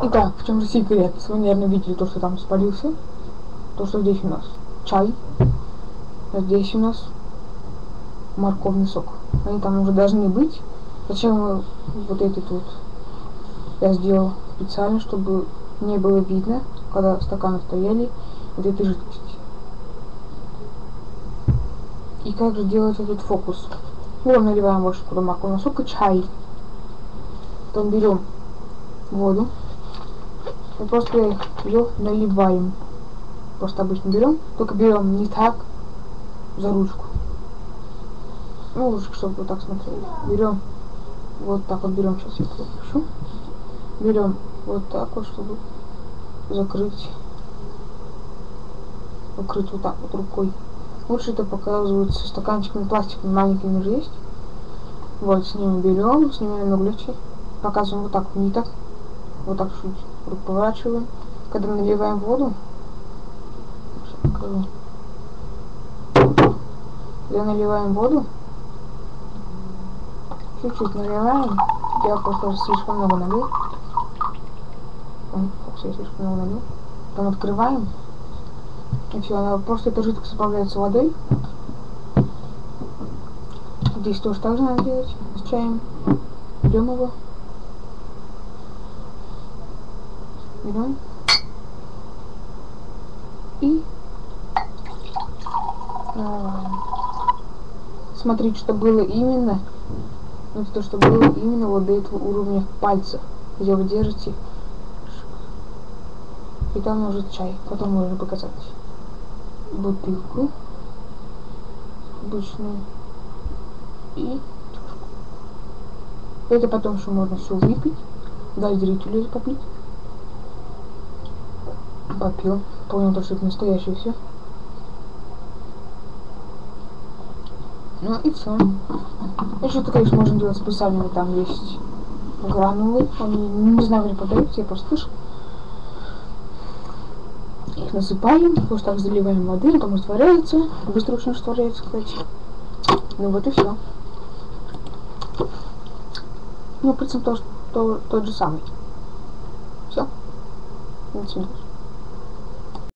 Итак, в чем же секрет? Вы, наверное, видели то, что там спалился. То, что здесь у нас чай. А здесь у нас морковный сок. Они там уже должны быть. Зачем вот этот вот я сделал специально, чтобы не было видно, когда стаканы стояли, вот этой жидкости. И как же делать этот фокус? Мы наливаем больше туда морковного сока, чай. Потом берем воду. И просто ее наливаем. Просто обычно берем, только берем не так, за ручку. Ну, ручку, чтобы вот так смотрели. Берем, вот так вот берем, сейчас я попишу. Берем вот так вот, чтобы закрыть вот так вот рукой. Лучше это показывается стаканчиками пластиковыми, маленькими же есть. Вот, с ними берем, снимаем наглядчик, показываем вот так, не так, вот так чуть руку поворачиваем. Когда наливаем воду, когда наливаем воду, чуть-чуть наливаем, я просто слишком много налил. Фокус я слишком много налил. Потом открываем. И все, она просто эта жидкость справляется водой. Здесь тоже так же надо делать с чаем. Берем его. Берем. И смотрите, что было именно. Вот то, что было именно вот до этого уровня пальца, где вы держите. И там уже чай. Потом можно показать бутылку обычную и чашку. Это потом еще можно все выпить, дать зрителю попить. Попил, понял то, что это настоящее все. Ну и все. Еще-то, конечно, можно делать специальными, там есть гранулы, они не знаю, где продаются, я просто слышал. Их насыпаем, просто так заливаем воды, потом растворяется, быстро очень растворяется, кстати. Ну вот и все. Ну, принцип тот же самый. Все. До свидания.